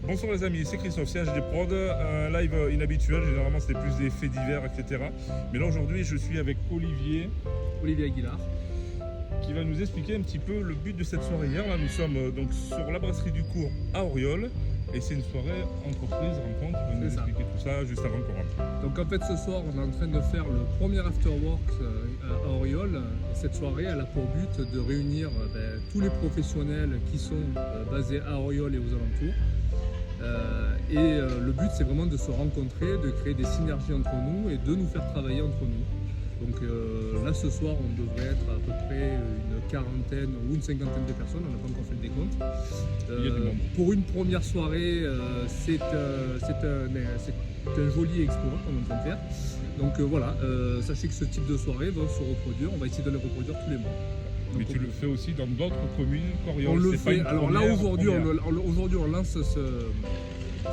Bonsoir les amis, c'est Christophe, CHD Prod, un live inhabituel, généralement c'était plus des faits divers, etc. Mais là aujourd'hui je suis avec Olivier Aguilar, qui va nous expliquer un petit peu le but de cette soirée. Hier, là nous sommes donc sur la brasserie du Cours à Auriol, et c'est une soirée entreprise, rencontre, il va nous expliquer tout ça juste avant qu'on rentre. Donc en fait ce soir on est en train de faire le premier afterwork à Auriol. Cette soirée elle a pour but de réunir tous les professionnels qui sont basés à Auriol et aux alentours. Le but c'est vraiment de se rencontrer, de créer des synergies entre nous et de nous faire travailler entre nous. Donc là ce soir on devrait être à peu près une quarantaine ou une cinquantaine de personnes, on n'a pas encore fait le décompte. Pour une première soirée c'est un joli exploit qu'on est en train de faire. Donc voilà, sachez que ce type de soirée va se reproduire, on va essayer de les reproduire tous les mois. Mais tu le fais aussi dans d'autres communes qu'Auriol. On le fait. Alors là aujourd'hui on lance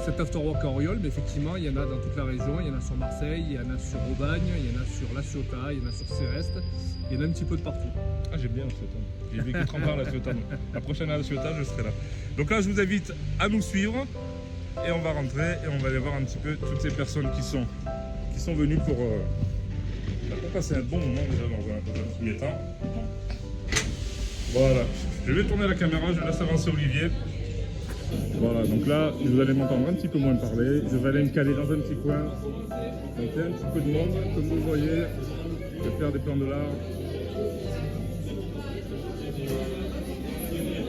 cet afterwork à Auriol, mais effectivement il y en a dans toute la région, il y en a sur Marseille, il y en a sur Aubagne, il y en a sur La Ciotat, il y en a sur Céreste, il y en a un petit peu de partout. Ah j'aime bien La Ciotat, j'ai vécu 30 ans à La Ciotat, la prochaine à La Ciotat je serai là. Donc là je vous invite à nous suivre et on va rentrer et on va aller voir un petit peu toutes ces personnes qui sont venues pour passer un bon moment déjà dans un premier temps. Voilà, je vais tourner la caméra, je laisse avancer Olivier. Voilà, donc là, vous allez m'entendre un petit peu moins parler. Je vais aller me caler dans un petit coin. Donc il y a un petit peu de monde, comme vous le voyez. Je vais faire des plans de large.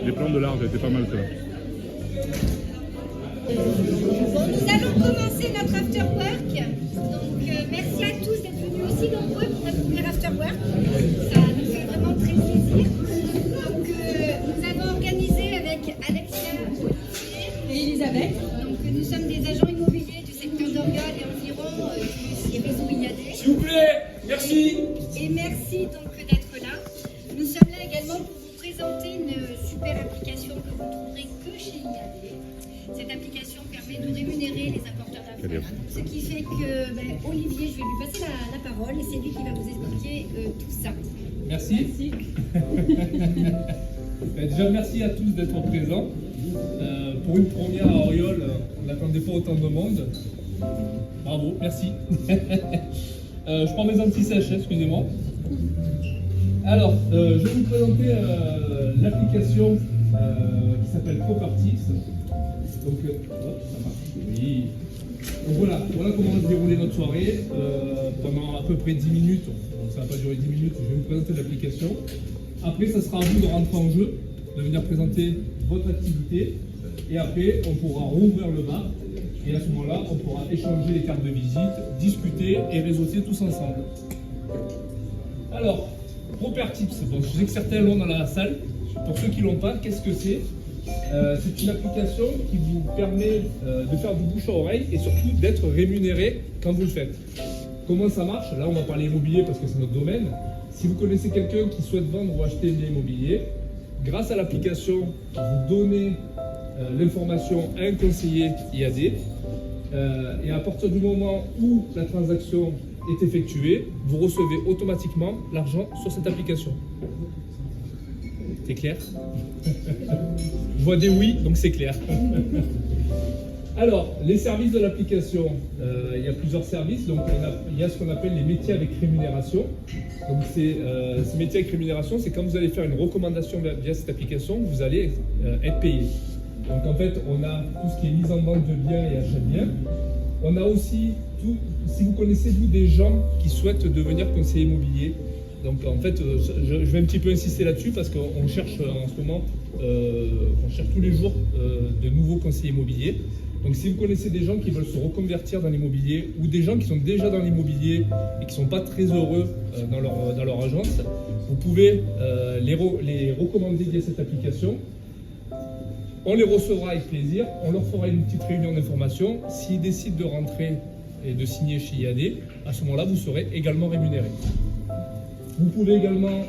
Les plans de large étaient pas mal faits. Nous allons commencer notre afterwork. Donc merci à tous d'être venus aussi nombreux pour notre premier afterwork. Ça nous fait vraiment très plaisir. Donc nous avons organisé avec Alexia, Olivier et Elisabeth. Donc nous sommes des agents immobiliers du secteur d'Auriol et environ du réseau IAD. S'il vous plaît, merci. Et merci donc d'être là. Nous sommes là également pour vous présenter une super application que vous ne trouverez que chez IAD. Cette application permet de rémunérer les apporteurs d'affaires. Ce qui fait que Olivier, je vais lui passer la parole et c'est lui qui va vous expliquer tout ça. Merci. Déjà, merci à tous d'être présents. Pour une première à Auriol, on n'attendait pas autant de monde. Bravo, merci. Je prends mes anti-sèches, excusez-moi. Alors, je vais vous présenter l'application qui s'appelle Properties. Donc, ça marche. Oui. Donc voilà comment va se dérouler notre soirée. Pendant à peu près 10 minutes, ça ne va pas durer 10 minutes, je vais vous présenter l'application. Après, ça sera à vous de rentrer en jeu, de venir présenter votre activité. Et après, on pourra rouvrir le bar. Et à ce moment-là, on pourra échanger les cartes de visite, discuter et réseauter tous ensemble. Alors, Properties, bon, je sais que certains l'ont dans la salle. Pour ceux qui ne l'ont pas, qu'est-ce que c'est ? C'est une application qui vous permet de faire du bouche à oreille et surtout d'être rémunéré quand vous le faites. Comment ça marche ? Là, on va parler immobilier parce que c'est notre domaine. Si vous connaissez quelqu'un qui souhaite vendre ou acheter un bien immobilier, grâce à l'application, vous donnez l'information à un conseiller IAD et à partir du moment où la transaction est effectuée, vous recevez automatiquement l'argent sur cette application. C'est clair ? Je vois des oui, donc c'est clair. Alors, les services de l'application, il y a plusieurs services. Donc, il y a ce qu'on appelle les métiers avec rémunération. Donc, ces métiers avec rémunération, c'est quand vous allez faire une recommandation via cette application, vous allez être payé. Donc, en fait, on a tout ce qui est mise en vente de biens et achat de biens. On a aussi tout, si vous connaissez vous des gens qui souhaitent devenir conseiller immobilier. Donc en fait, je vais un petit peu insister là-dessus parce qu'on cherche en ce moment, on cherche tous les jours de nouveaux conseillers immobiliers. Donc si vous connaissez des gens qui veulent se reconvertir dans l'immobilier ou des gens qui sont déjà dans l'immobilier et qui ne sont pas très heureux dans leur agence, vous pouvez les recommander via cette application. On les recevra avec plaisir, on leur fera une petite réunion d'information. S'ils décident de rentrer et de signer chez IAD, à ce moment-là, vous serez également rémunéré. Vous pouvez également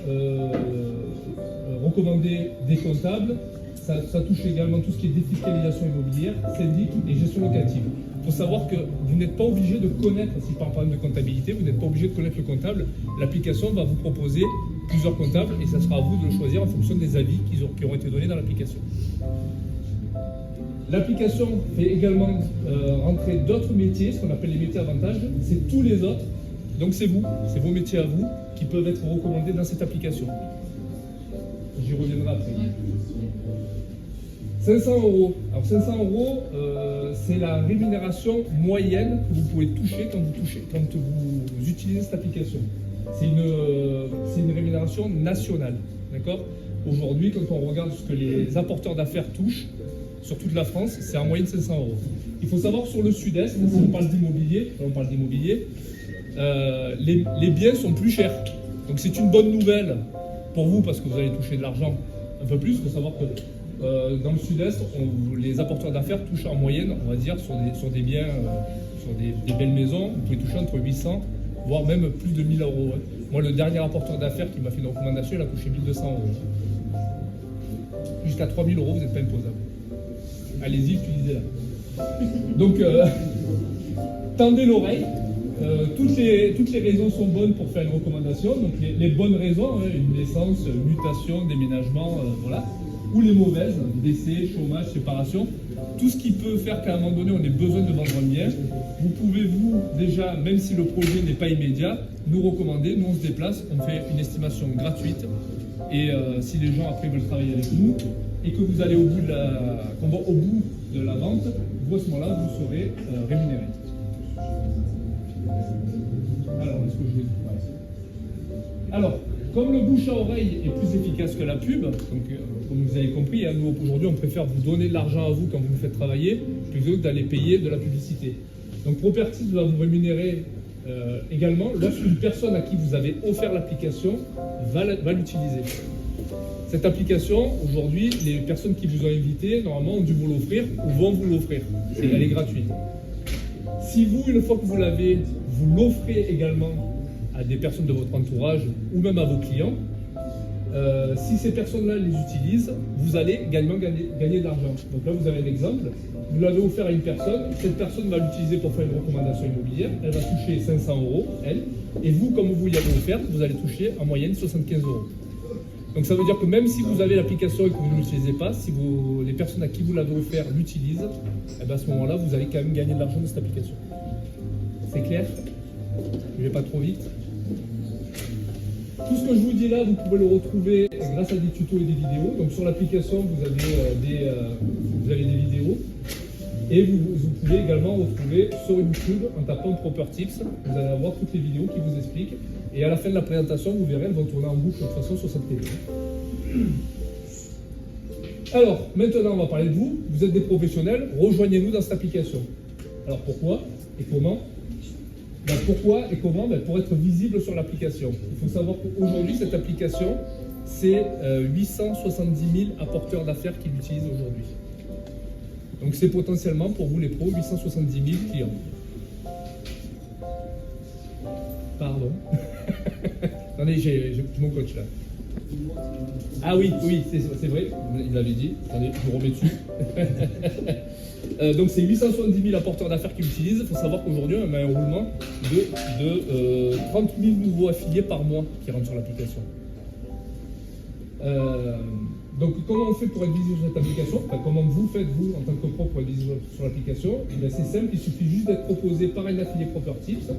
recommander des comptables. Ça touche également tout ce qui est défiscalisation immobilière, syndic et gestion locative. Il faut savoir que vous n'êtes pas obligé de connaître, si par exemple de comptabilité, vous n'êtes pas obligé de connaître le comptable. L'application va vous proposer plusieurs comptables et ça sera à vous de le choisir en fonction des avis qui auront été donnés dans l'application. L'application fait également rentrer d'autres métiers, ce qu'on appelle les métiers avantages. C'est tous les autres. Donc c'est vous, c'est vos métiers à vous qui peuvent être recommandés dans cette application. J'y reviendrai après. 500 €. Alors 500 €, c'est la rémunération moyenne que vous pouvez toucher quand vous utilisez cette application. C'est une rémunération nationale, d'accord? Aujourd'hui, quand on regarde ce que les apporteurs d'affaires touchent sur toute la France, c'est en moyenne 500 €. Il faut savoir que sur le sud-est, si on parle d'immobilier, les biens sont plus chers. Donc c'est une bonne nouvelle pour vous parce que vous allez toucher de l'argent un peu plus. Il faut savoir que dans le sud-est, les apporteurs d'affaires touchent en moyenne, on va dire, sur des biens, sur des belles maisons, vous pouvez toucher entre 800, voire même plus de 1000 €. Hein. Moi, le dernier apporteur d'affaires qui m'a fait une recommandation, il a touché 1200 €. Jusqu'à 3000 €, vous n'êtes pas imposable. Allez-y, utilisez-la. Donc, tendez l'oreille. Toutes les raisons sont bonnes pour faire une recommandation. Donc les bonnes raisons, hein, une naissance, mutation, déménagement, voilà. Ou les mauvaises, décès, chômage, séparation. Tout ce qui peut faire qu'à un moment donné on ait besoin de vendre un bien. Vous pouvez déjà, même si le projet n'est pas immédiat, nous recommander. Nous on se déplace, on fait une estimation gratuite. Et si les gens après veulent travailler avec nous et que vous allez qu'on va au bout de la vente, vous à ce moment-là vous serez rémunéré. Alors, comme le bouche à oreille est plus efficace que la pub, donc comme vous avez compris, hein, nous aujourd'hui on préfère vous donner de l'argent à vous quand vous nous faites travailler plutôt que d'aller payer de la publicité. Donc Propertips va vous rémunérer également lorsqu'une personne à qui vous avez offert l'application va l'utiliser. Cette application, aujourd'hui, les personnes qui vous ont invité, normalement, ont dû vous l'offrir ou vont vous l'offrir. Elle est gratuite. Si vous, une fois que vous l'avez, vous l'offrez également à des personnes de votre entourage ou même à vos clients, si ces personnes-là les utilisent, vous allez également gagner de l'argent. Donc là, vous avez un exemple. Vous l'avez offert à une personne, cette personne va l'utiliser pour faire une recommandation immobilière, elle va toucher 500 €, elle, et vous, comme vous l'avez offert, vous allez toucher en moyenne 75 €. Donc ça veut dire que même si vous avez l'application et que vous ne l'utilisez pas, si les personnes à qui vous l'avez offert l'utilisent, eh bien à ce moment-là, vous allez quand même gagner de l'argent de cette application. C'est clair? Je ne vais pas trop vite. Tout ce que je vous dis là, vous pouvez le retrouver grâce à des tutos et des vidéos. Donc sur l'application, vous avez des vidéos. Et vous pouvez également retrouver sur YouTube, en tapant Propertips, vous allez avoir toutes les vidéos qui vous expliquent. Et à la fin de la présentation, vous verrez, elles vont tourner en boucle de toute façon sur cette télé. Alors, maintenant, on va parler de vous. Vous êtes des professionnels, rejoignez-nous dans cette application. Alors pourquoi et comment? Pourquoi et comment? Pour être visible sur l'application. Il faut savoir qu'aujourd'hui, cette application, c'est 870 000 apporteurs d'affaires qui l'utilisent aujourd'hui. Donc c'est potentiellement pour vous les pros 870 000 clients. Pardon. Attendez, j'ai mon coach là. Ah oui, c'est vrai, il l'avait dit. Attendez, je vous remets dessus. Donc c'est 870 000 apporteurs d'affaires qui l'utilisent. Il faut savoir qu'aujourd'hui on a un roulement de 30 000 nouveaux affiliés par mois qui rentrent sur l'application. Donc comment on fait pour être visible sur cette application? Comment vous faites vous en tant que pro pour être visible sur l'application? C'est simple, il suffit juste d'être proposé par un affilié Propertips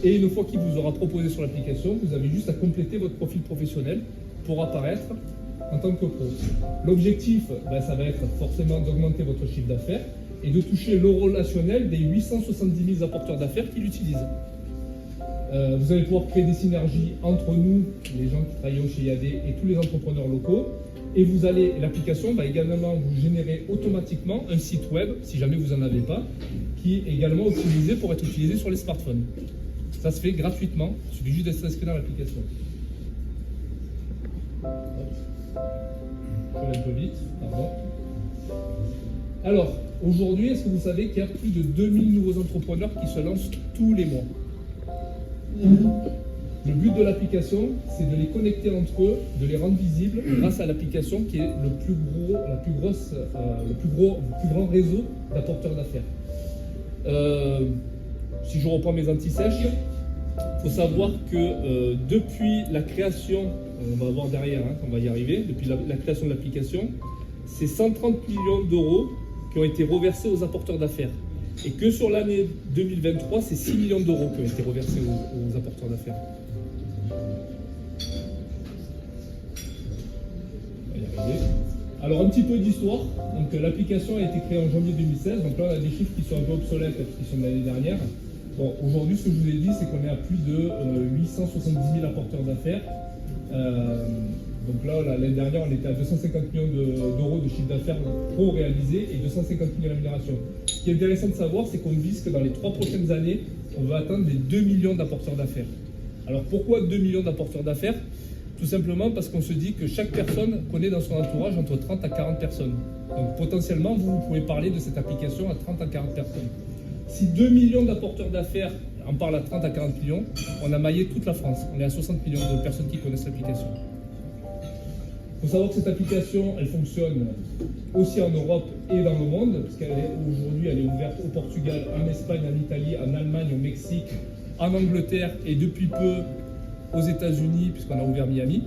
et une fois qu'il vous aura proposé sur l'application, vous avez juste à compléter votre profil professionnel pour apparaître en tant que pro. L'objectif, ça va être forcément d'augmenter votre chiffre d'affaires et de toucher le relationnel des 870 000 apporteurs d'affaires qui l'utilisent. Vous allez pouvoir créer des synergies entre nous, les gens qui travaillent chez IAD et tous les entrepreneurs locaux. Et l'application va également vous générer automatiquement un site web, si jamais vous n'en avez pas, qui est également optimisé pour être utilisé sur les smartphones. Ça se fait gratuitement, il suffit juste d'être inscrit dans l'application. Je vais un peu vite, pardon. Alors, aujourd'hui, est-ce que vous savez qu'il y a plus de 2000 nouveaux entrepreneurs qui se lancent tous les mois? Le but de l'application, c'est de les connecter entre eux, de les rendre visibles grâce à l'application qui est le plus grand réseau d'apporteurs d'affaires. Si je reprends mes anti-sèches, il faut savoir que depuis la création, on va voir derrière, on va y arriver, depuis la création de l'application, c'est 130 millions d'euros qui ont été reversés aux apporteurs d'affaires. Et que sur l'année 2023, c'est 6 millions d'euros qui ont été reversés aux apporteurs d'affaires. On va y arriver. Alors un petit peu d'histoire. Donc l'application a été créée en janvier 2016. Donc là on a des chiffres qui sont un peu obsolètes parce qu'ils sont de l'année dernière. Bon, aujourd'hui ce que je vous ai dit c'est qu'on est à plus de 870 000 apporteurs d'affaires. Donc là l'année dernière on était à 250 millions d'euros de chiffre d'affaires pro réalisé et 250 millions de rémunération. Ce qui est intéressant de savoir c'est qu'on vise que dans les 3 prochaines années on va atteindre les 2 millions d'apporteurs d'affaires. Alors pourquoi 2 millions d'apporteurs d'affaires? Tout simplement parce qu'on se dit que chaque personne connaît dans son entourage entre 30 à 40 personnes. Donc potentiellement, vous pouvez parler de cette application à 30 à 40 personnes. Si 2 millions d'apporteurs d'affaires en parlent à 30 à 40 millions, on a maillé toute la France. On est à 60 millions de personnes qui connaissent l'application. Il faut savoir que cette application, elle fonctionne aussi en Europe et dans le monde, parce qu'aujourd'hui, elle est ouverte au Portugal, en Espagne, en Italie, en Allemagne, au Mexique, en Angleterre et depuis peu aux États-Unis, puisqu'on a ouvert Miami,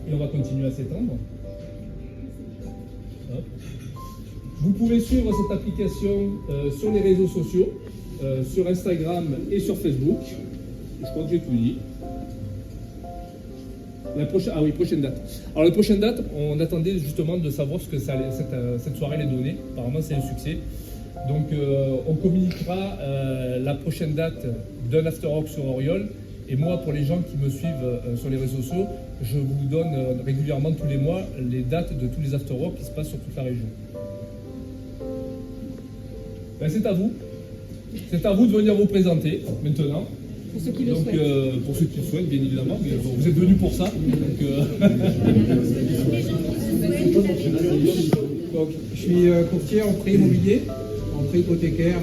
et on va continuer à s'étendre. Vous pouvez suivre cette application sur les réseaux sociaux, sur Instagram et sur Facebook. Je crois que j'ai tout dit. Prochaine date. Alors la prochaine date, on attendait justement de savoir ce que cette soirée allait donner. Apparemment, c'est un succès. Donc on communiquera la prochaine date d'un After Work sur Auriol. Et moi, pour les gens qui me suivent sur les réseaux sociaux, je vous donne régulièrement tous les mois les dates de tous les after-work qui se passent sur toute la région. Ben, c'est à vous. C'est à vous de venir vous présenter maintenant. Pour ceux qui le souhaitent. Pour ceux qui le souhaitent, bien évidemment. Mais bon, vous êtes venus pour ça. Donc, je suis courtier en prêt immobilier, en prêt hypothécaire,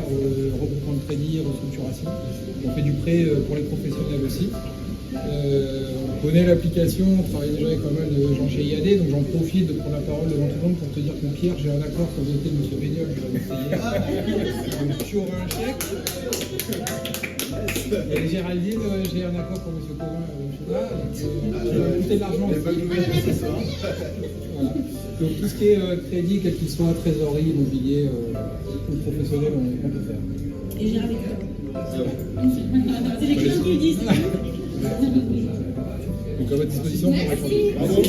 regroupement de crédit, restructuration. On fait du prêt pour les professionnels aussi. On connaît l'application, on travaille déjà avec pas mal de gens chez IAD, donc j'en profite de prendre la parole devant tout le monde pour te dire que Pierre, j'ai un accord sur le dossier de M. Béniol, je l'avais fait hier. Donc tu auras un chèque. Et Géraldine, j'ai un accord pour M. Corin, je sais pas, qui va coûter de l'argent aussi. Voilà. Donc tout ce qui est crédit, quel qu'il soit, trésorerie, immobilier, ou professionnel, on peut faire. Et Géraldine. C'est les clients qui le disent. Donc à votre disposition pour répondre. Bravo.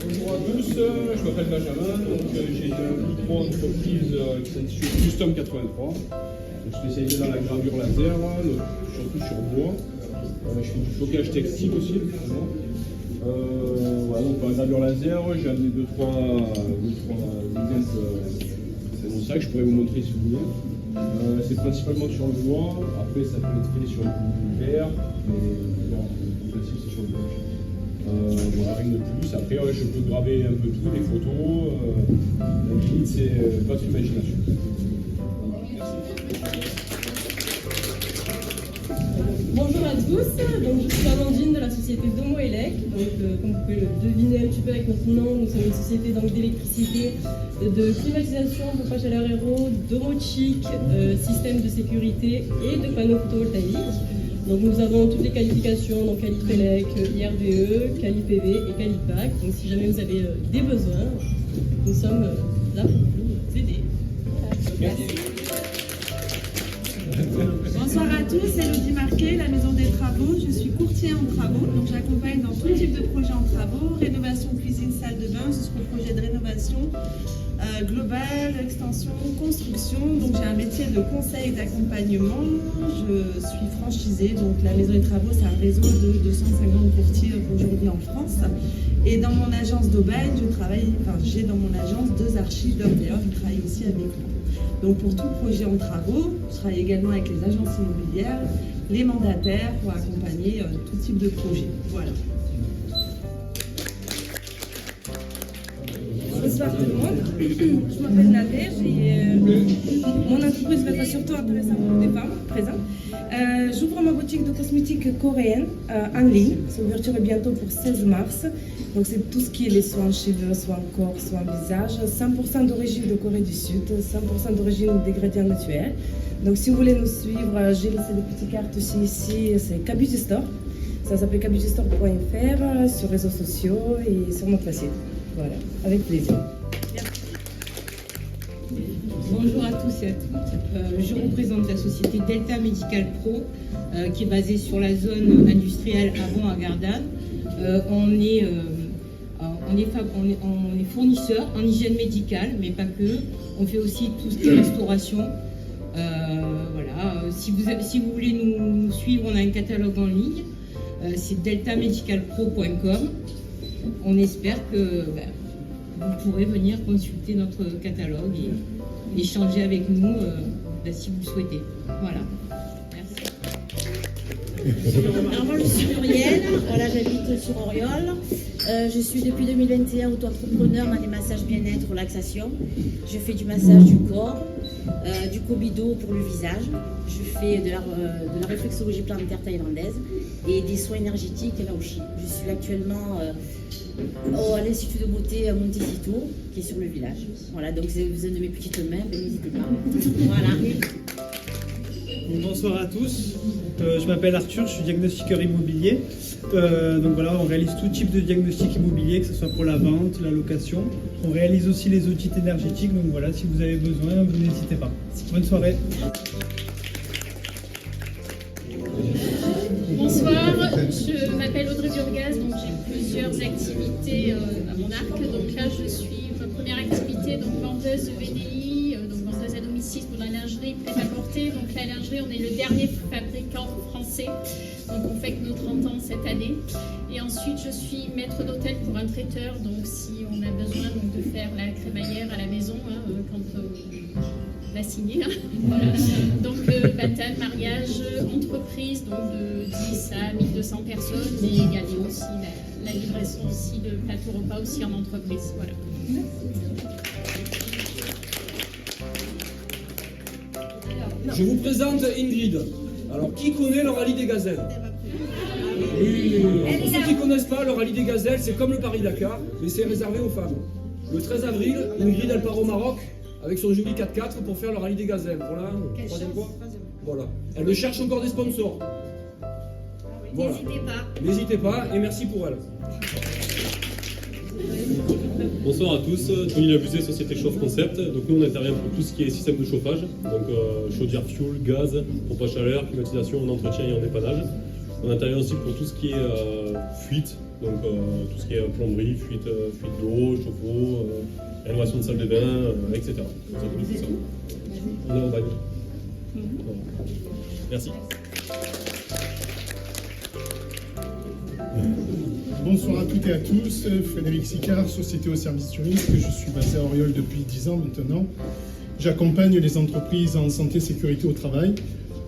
Bonjour à tous, je m'appelle Benjamin, donc j'ai une micro-entreprise qui s'intitule Custom 83. Je suis spécialisé dans la gravure laser, surtout sur bois. Je fais du flocage textile aussi. Voilà, donc pour la gravure laser, j'ai amené 2-3 exemples de mon sac, je pourrais vous montrer si vous voulez. C'est principalement sur le bois, après ça peut être fait sur du verre, mais le principe c'est sur le bois. Voilà, rien de plus. Après je peux graver un peu tout, des photos, la limite c'est votre imagination. Bonjour à tous, donc je suis Amandine de la société Domoelec. Donc comme vous pouvez le deviner un petit peu avec notre nom, nous sommes une société d'électricité, de climatisation, pompe à chaleur aéro, domotique, système de sécurité et de panneaux photovoltaïques. Donc nous avons toutes les qualifications, donc Qualifelec, IRVE, QualiPV et Qualipac. Donc si jamais vous avez des besoins, nous sommes là pour vous aider. Voilà. Merci. Bonsoir à tous, c'est Elodie Marquet, la Maison des Travaux. Je suis courtier en travaux, donc j'accompagne dans tout type de projet en travaux, rénovation cuisine, salle de bain, jusqu'au projet de rénovation globale, extension, construction. Donc j'ai un métier de conseil et d'accompagnement. Je suis franchisée, donc la Maison des Travaux, c'est un réseau de 250 courtiers aujourd'hui en France. Et dans mon agence d'Aubagne, j'ai dans mon agence 2 archives d'Orléans qui travaillent aussi avec moi. Donc pour tout projet en travaux, je travaille également avec les agences immobilières, les mandataires pour accompagner tout type de projet. Voilà. Bonsoir tout le monde, je m'appelle Nadège et mon entreprise va être surtout intéressante pour des femmes présentes. J'ouvre ma boutique de cosmétiques coréenne en ligne. Son ouverture est bientôt pour 16 mars. Donc c'est tout ce qui est les soins cheveux, soins corps, soins visage. 100% d'origine de Corée du Sud, 100% d'origine d'ingrédients naturels. Donc si vous voulez nous suivre, j'ai laissé des petites cartes aussi ici, c'est Kabuti Store. Ça s'appelle kabutistore.fr sur les réseaux sociaux et sur notre site. Voilà, avec plaisir. Merci. merci à tous. Je représente la société Delta Medical Pro, qui est basée sur la zone industrielle Avon à Gardanne. On est fournisseur en hygiène médicale, mais pas que. On fait aussi tout ce qui est restauration. Voilà. Si vous voulez nous suivre, on a un catalogue en ligne. C'est deltamedicalpro.com. On espère que vous pourrez venir consulter notre catalogue et échanger avec nous si vous le souhaitez. Voilà. Merci. Alors moi je suis Muriel, voilà, j'habite sur Auriol. Je suis depuis 2021 auto-entrepreneur dans les massages bien-être, relaxation. Je fais du massage du corps, du kobido pour le visage. Je fais de la réflexologie plantaire thaïlandaise et des soins énergétiques et laoshi. Je suis actuellement à l'Institut de beauté Montecito, qui est sur le village. Voilà, donc si vous avez besoin de mes petites mains, n'hésitez pas. Voilà. Bonsoir à tous, je m'appelle Arthur, je suis diagnostiqueur immobilier. Donc voilà, on réalise tout type de diagnostic immobilier, que ce soit pour la vente, la location. On réalise aussi les audits énergétiques, donc voilà, si vous avez besoin, vous n'hésitez pas. Bonne soirée. Bonsoir, je m'appelle Audrey Burgaz, donc j'ai plusieurs activités à mon arc. Donc là, je suis ma première activité, donc vendeuse de VDI, donc vendeuse à domicile pour la lingerie prêt-à-porter. Donc la lingerie, on est le dernier fabricant français, donc on fait que nos 30 ans cette année. Et ensuite, je suis maître d'hôtel pour un traiteur, donc si on a besoin donc, de faire la crémaillère à la maison, quand on l'a signé. Voilà. Donc baptême, mariage, entreprise, donc de 10 à 1200 personnes, et également aussi la livraison aussi de plateaux repas aussi en entreprise. Voilà. Je vous présente Ingrid. Alors, qui connaît le rallye des gazelles? Oui. Pour ceux qui ne connaissent pas, le rallye des gazelles, c'est comme le Paris-Dakar, mais c'est réservé aux femmes. Le 13 avril, Ingrid, elle part au Maroc avec son joli 4x4 pour faire le rallye des gazelles. Voilà, troisième fois. Voilà. Elle cherche encore des sponsors. Voilà. N'hésitez pas. N'hésitez pas et merci pour elle. Bonsoir à tous, Tony Labusé, Société Chauffe Concept. Donc nous on intervient pour tout ce qui est système de chauffage, donc chaudière fuel, gaz, pompe à chaleur, climatisation, en entretien et en dépannage. On intervient aussi pour tout ce qui est fuite, donc tout ce qui est plomberie, fuite d'eau, chauffe-eau, rénovation de salle de bain, etc. Tout ça. On est en bagne. Voilà. Merci. Bonsoir à toutes et à tous, Frédéric Sicard, Société au service du risque, je suis basé à Auriol depuis 10 ans maintenant. J'accompagne les entreprises en santé et sécurité au travail.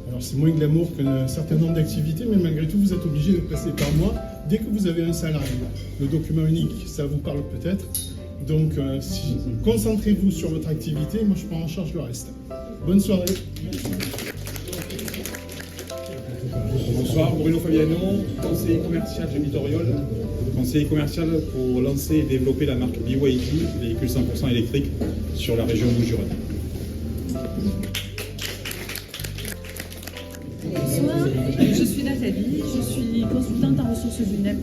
Alors c'est moins glamour qu'un certain nombre d'activités, mais malgré tout vous êtes obligé de passer par moi dès que vous avez un salarié. Le document unique, ça vous parle peut-être. Donc concentrez-vous sur votre activité, moi je prends en charge le reste. Bonne soirée. Bonsoir, Bruno Fabiano, conseiller commercial de Auriol, conseiller commercial pour lancer et développer la marque BYD, véhicule 100% électrique, sur la région Bouches-du-Rhône. Bonsoir, je suis Nathalie, je suis consultante en ressources humaines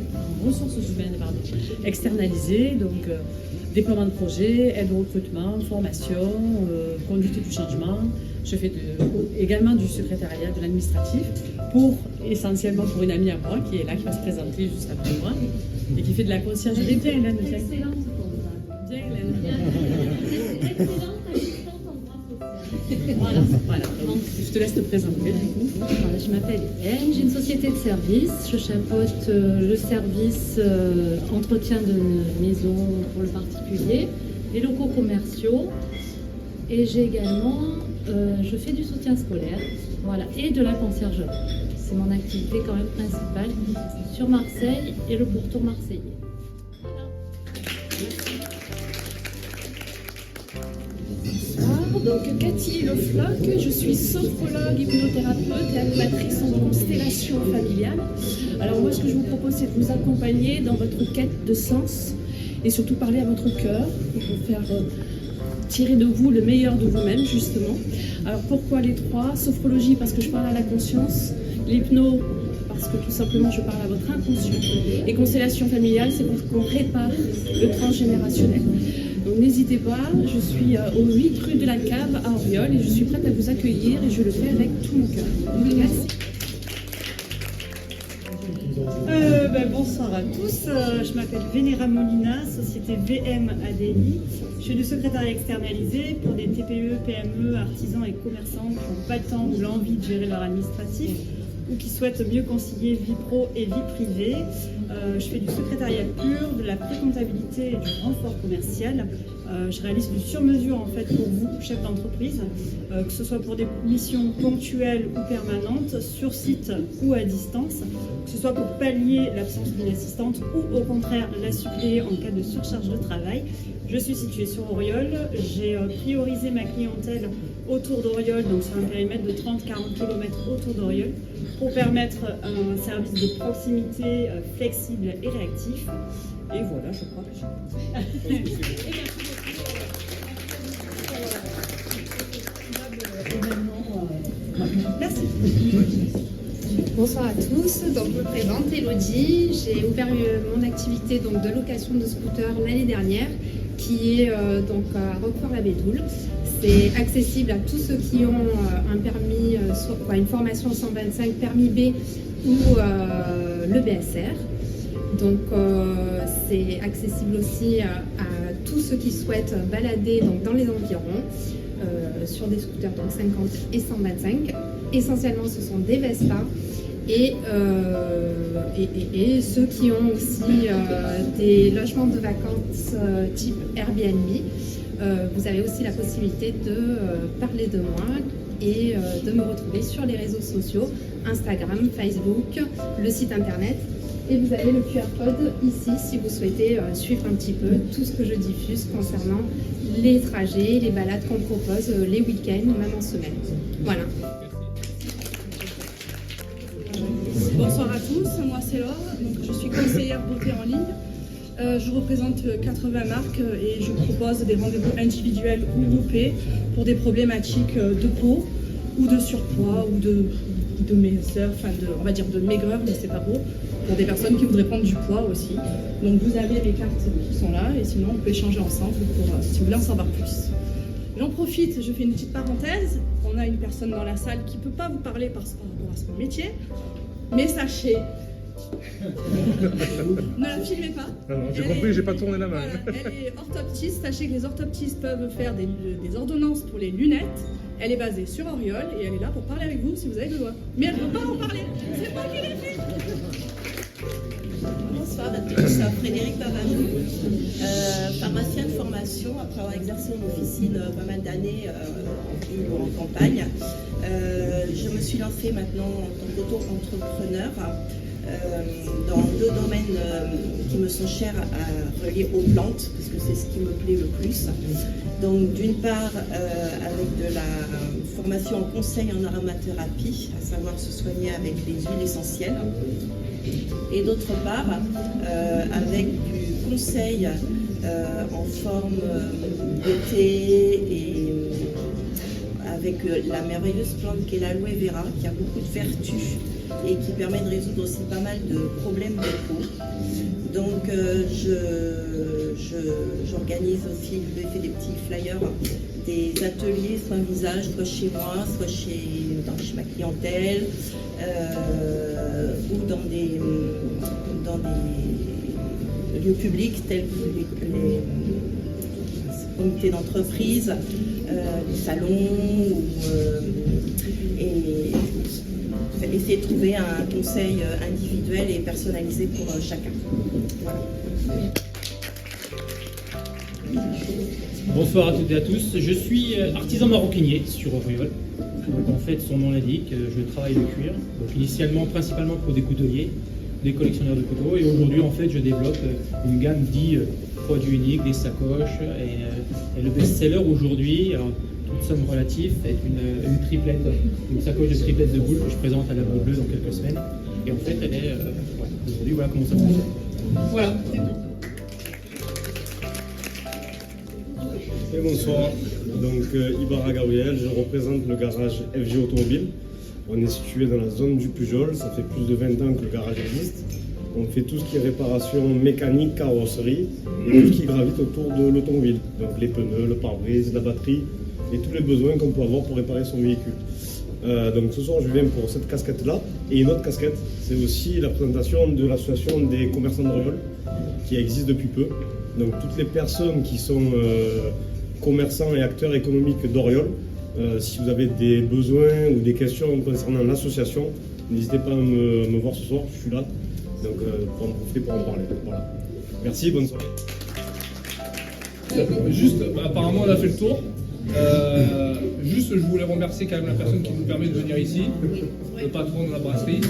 externalisées, donc déploiement de projet, aide au recrutement, formation, conduite du changement. Je fais également du secrétariat, de l'administratif, essentiellement pour une amie à moi qui est là, qui va se présenter juste après moi, et qui fait de la conciergerie. Bien, Hélène, bien. Bien, Hélène. Voilà. Je te laisse te présenter du coup. Voilà, je m'appelle Hélène, j'ai une société de service. Je chapeaute le service entretien de maison pour le particulier, les locaux commerciaux, et j'ai également, je fais du soutien scolaire, voilà, et de la conciergerie. C'est mon activité quand même principale sur Marseille et le pourtour marseillais. Donc Cathy Lefloc, je suis sophrologue, hypnothérapeute et animatrice en constellation familiale. Alors moi ce que je vous propose c'est de vous accompagner dans votre quête de sens et surtout parler à votre cœur pour vous faire tirer de vous le meilleur de vous-même justement. Alors pourquoi les trois? Sophrologie parce que je parle à la conscience, l'hypno parce que tout simplement je parle à votre inconscient, et constellation familiale c'est pour qu'on répare le transgénérationnel. Donc n'hésitez pas, je suis au 8 rue de la Cave à Auriol et je suis prête à vous accueillir et je le fais avec tout mon cœur. Merci. Bonsoir à tous, je m'appelle Vénéra Molina, société VM ADI. Je suis du secrétariat externalisé pour des TPE, PME, artisans et commerçants qui n'ont pas le temps ou l'envie de gérer leur administratif ou qui souhaitent mieux concilier vie pro et vie privée. Je fais du secrétariat pur, de la pré-comptabilité et du renfort commercial. Je réalise du sur-mesure en fait pour vous, chefs d'entreprise, que ce soit pour des missions ponctuelles ou permanentes, sur site ou à distance, que ce soit pour pallier l'absence d'une assistante ou au contraire la suppléer en cas de surcharge de travail. Je suis située sur Auriol, j'ai priorisé ma clientèle autour d'Auriol, donc sur un périmètre de 30-40 km autour d'Auriol, pour permettre un service de proximité flexible et réactif. Et voilà, je crois que j'ai... Merci. Bonsoir à tous, donc je me présente Elodie, j'ai ouvert mon activité donc, de location de scooters l'année dernière qui est donc à Roquefort-la-Bédoule. C'est accessible à tous ceux qui ont un permis, une formation 125, permis B ou le BSR. Donc c'est accessible aussi à tous ceux qui souhaitent balader donc, dans les environs sur des scooters donc 50 et 125. Essentiellement ce sont des Vespa et ceux qui ont aussi des logements de vacances type Airbnb. Vous avez aussi la possibilité de parler de moi et de me retrouver sur les réseaux sociaux, Instagram, Facebook, le site internet. Et vous avez le QR code ici si vous souhaitez suivre un petit peu tout ce que je diffuse concernant les trajets, les balades qu'on propose les week-ends ou même en semaine. Voilà. Bonsoir à tous, moi c'est Laure, donc je suis conseillère beauté en ligne. Je représente 80 marques et je propose des rendez-vous individuels ou groupés pour des problématiques de peau ou de surpoids ou de minceur, on va dire de maigreur, mais c'est pas beau, pour des personnes qui voudraient prendre du poids aussi. Donc vous avez les cartes qui sont là et sinon on peut échanger ensemble pour, si vous voulez en savoir plus. J'en profite, je fais une petite parenthèse. On a une personne dans la salle qui ne peut pas vous parler par rapport à son métier, mais sachez... ne la filmez pas. Non, j'ai compris, j'ai pas tourné la main. Voilà, elle est orthoptiste. Sachez que les orthoptistes peuvent faire des ordonnances pour les lunettes. Elle est basée sur Auriol et elle est là pour parler avec vous si vous avez besoin. Mais elle ne peut pas en parler. C'est moi qui l'ai fait. Bonsoir à tous, Frédéric Pavanou, pharmacien de formation, après avoir exercé en officine pas mal d'années en ville ou en campagne. Je me suis lancée maintenant en tant qu'auto-entrepreneur dans deux domaines qui me sont chers à relier aux plantes, parce que c'est ce qui me plaît le plus. Donc d'une part avec de la formation en conseil en aromathérapie, à savoir se soigner avec les huiles essentielles. Et d'autre part, avec du conseil en forme de thé et avec la merveilleuse plante qu'est l'aloe vera, qui a beaucoup de vertus et qui permet de résoudre aussi pas mal de problèmes de peau. Donc j'organise aussi, je fais des petits flyers, des ateliers, soit visage, soit chez moi, soit chez ma clientèle, ou dans des lieux publics tels que les comités d'entreprise, les salons, et essayer de trouver un conseil individuel et personnalisé pour chacun. Voilà. Bonsoir à toutes et à tous, je suis artisan maroquinier sur Auriol. Donc en fait, son nom l'indique, je travaille le cuir. Donc initialement, principalement pour des couteliers, des collectionneurs de couteaux. Et aujourd'hui, en fait, je développe une gamme dite produits uniques, des sacoches. Et le best-seller aujourd'hui, toute somme relative, est une triplette, une sacoche de triplette de boules que je présente à la Bleue dans quelques semaines. Et en fait, elle est... aujourd'hui, voilà comment ça fonctionne. Voilà. Et bonsoir, donc Ibarra Gabriel, je représente le garage FG Automobile. On est situé dans la zone du Pujol, ça fait plus de 20 ans que le garage existe. On fait tout ce qui est réparation mécanique, carrosserie et tout ce qui gravite autour de l'automobile. Donc les pneus, le pare-brise, la batterie et tous les besoins qu'on peut avoir pour réparer son véhicule. Donc ce soir je viens pour cette casquette-là et une autre casquette, c'est aussi la présentation de l'association des commerçants d'Oriol qui existe depuis peu. Donc toutes les personnes qui sont commerçants et acteurs économiques d'Oriol, si vous avez des besoins ou des questions concernant l'association, n'hésitez pas à me voir ce soir, je suis là. Donc pour en profiter pour en parler. Voilà. Merci, bonne soirée. Juste, apparemment on a fait le tour. Juste, je voulais remercier quand même la personne qui nous permet de venir ici, le patron de la brasserie.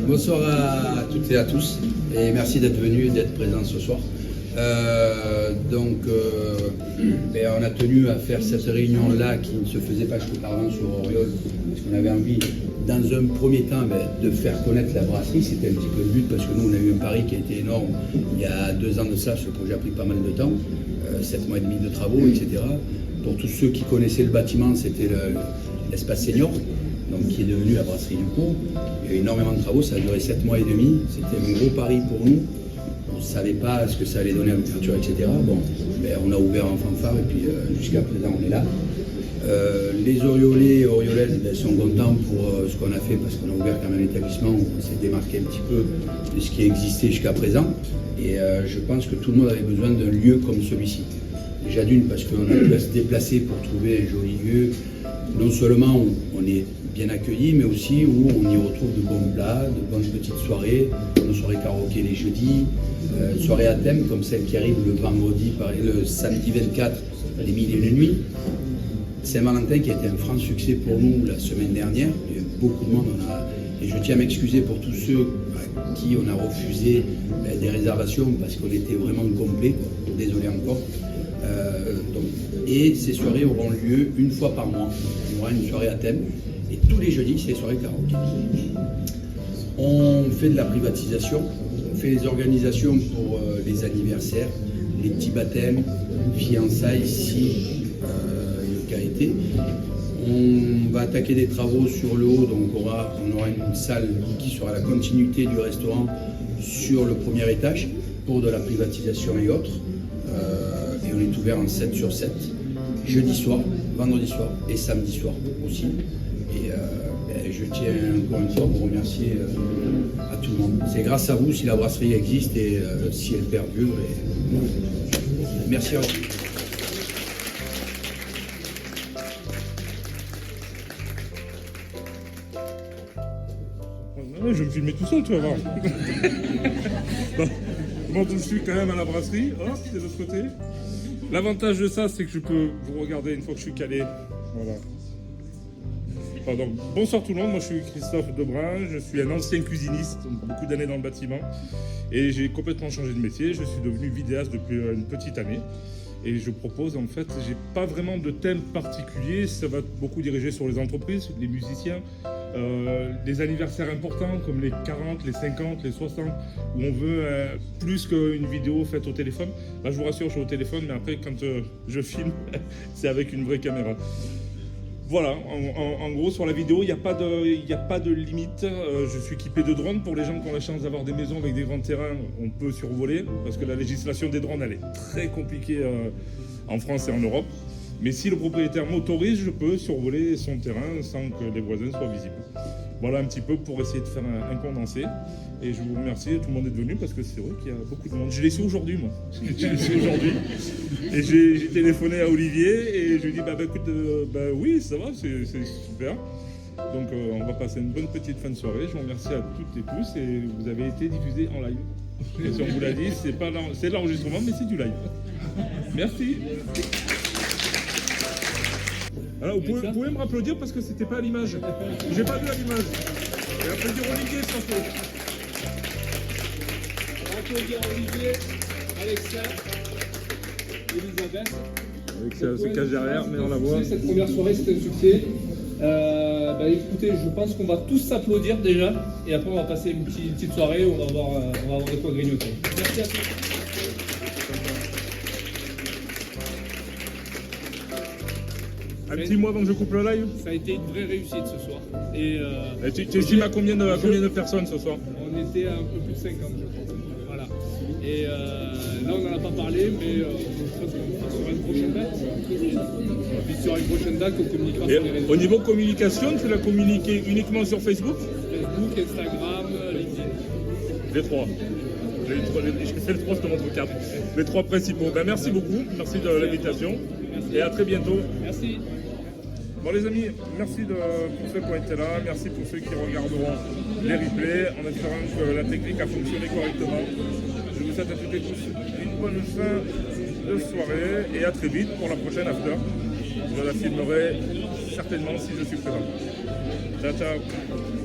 Bonsoir à toutes et à tous et merci d'être venus et d'être présents ce soir. On a tenu à faire cette réunion-là qui ne se faisait pas auparavant sur Oriol parce qu'on avait envie, dans un premier temps, de faire connaître la brasserie. C'était un petit peu le but parce que nous, on a eu un pari qui a été énorme il y a 2 ans de ça. Ce projet a pris pas mal de temps, 7 mois et demi de travaux, etc. Pour tous ceux qui connaissaient le bâtiment, c'était l'espace senior, donc qui est devenu la brasserie du cours. Il y a eu énormément de travaux, ça a duré 7 mois et demi. C'était un gros pari pour nous. On ne savait pas ce que ça allait donner à l'ouverture, etc. Bon, on a ouvert en fanfare et puis jusqu'à présent on est là. Les Oriolais et Oriolaises sont contents pour ce qu'on a fait parce qu'on a ouvert quand même l'établissement, on s'est démarqué un petit peu de ce qui existait jusqu'à présent. Et je pense que tout le monde avait besoin d'un lieu comme celui-ci. Déjà d'une parce qu'on a pu se déplacer pour trouver un joli lieu. Non seulement on est bien accueilli, mais aussi où on y retrouve de bons plats, de bonnes petites soirées, nos soirées karaoké les jeudis, soirées à thème comme celle qui arrive le samedi 24, les 1000 et les nuits. Saint-Valentin qui a été un franc succès pour nous la semaine dernière. Il y a eu beaucoup de monde, et je tiens à m'excuser pour tous ceux à qui on a refusé des réservations parce qu'on était vraiment complet, désolé encore. Et ces soirées auront lieu une fois par mois. Il y aura une soirée à thème et tous les jeudis c'est les soirées karaoké. On fait de la privatisation, on fait les organisations pour les anniversaires, les petits baptêmes, fiançailles si le cas était. On va attaquer des travaux sur le haut, donc on aura une salle qui sera la continuité du restaurant sur le premier étage pour de la privatisation et autres. Et on est ouvert en 7 sur 7, jeudi soir, vendredi soir et samedi soir aussi. Et je tiens encore une fois à vous remercier à tout le monde. C'est grâce à vous si la brasserie existe et si elle perdure. Merci à vous. Je me filmais tout seul, tu vas voir. Bon, je suis quand même à la brasserie. Hop, c'est de l'autre côté. L'avantage de ça, c'est que je peux vous regarder une fois que je suis calé. Voilà. Pardon. Bonsoir tout le monde, moi je suis Christophe Debrun, je suis un ancien cuisiniste, beaucoup d'années dans le bâtiment. Et j'ai complètement changé de métier, je suis devenu vidéaste depuis une petite année. Et je propose, en fait, j'ai pas vraiment de thème particulier, ça va beaucoup diriger sur les entreprises, les musiciens, les anniversaires importants comme les 40, les 50, les 60, où on veut plus qu'une vidéo faite au téléphone. Là, je vous rassure, je suis au téléphone, mais après, quand je filme, c'est avec une vraie caméra. Voilà, en gros, sur la vidéo, il n'y a pas de limite. Je suis équipé de drones. Pour les gens qui ont la chance d'avoir des maisons avec des grands terrains, on peut survoler, parce que la législation des drones, elle est très compliquée en France et en Europe. Mais si le propriétaire m'autorise, je peux survoler son terrain sans que les voisins soient visibles. Voilà un petit peu pour essayer de faire un condensé. Et je vous remercie tout le monde d'être venu parce que c'est vrai qu'il y a beaucoup de monde. Je l'ai su aujourd'hui, moi. Je l'ai su aujourd'hui. Et j'ai téléphoné à Olivier et je lui ai dit écoute, oui, ça va, c'est super. Donc on va passer une bonne petite fin de soirée. Je vous remercie à toutes et tous et vous avez été diffusés en live. Et si on vous l'a dit, c'est de l'enregistrement, mais c'est du live. Merci. Alors, vous pouvez me applaudir parce que c'était pas à l'image. J'ai pas vu à l'image. Et applaudir Olivier, surtout. On va applaudir Olivier, Alexa, Elisabeth. Alexa se cache derrière, mais on la voit. Cette première soirée, c'était un succès. Écoutez, je pense qu'on va tous s'applaudir déjà, et après on va passer une petite soirée où on va avoir de quoi grignoter. Merci à tous. Un petit mot avant que je coupe le live. Ça a été une vraie réussite ce soir. Et tu estimes à combien de personnes ce soir? On était à un peu plus de 50, je crois. Voilà. Et là, on n'en a pas parlé, mais je pense qu'on sera sur une prochaine date. Et puis sur une prochaine date, on communiquera sur les réseaux. Au niveau communication, tu l'as communiqué uniquement sur Facebook? Facebook, Instagram, LinkedIn. Les trois. C'est le 3, je te montre 4. Les 3 principaux. Merci beaucoup. Merci de l'invitation. Et à très bientôt. Merci. Bon les amis, merci pour ceux qui ont été là, merci pour ceux qui regarderont les replays, en espérant que la technique a fonctionné correctement. Je vous souhaite à toutes et tous une bonne fin de soirée et à très vite pour la prochaine after. Je la filmerai certainement si je suis présent. Ciao ciao.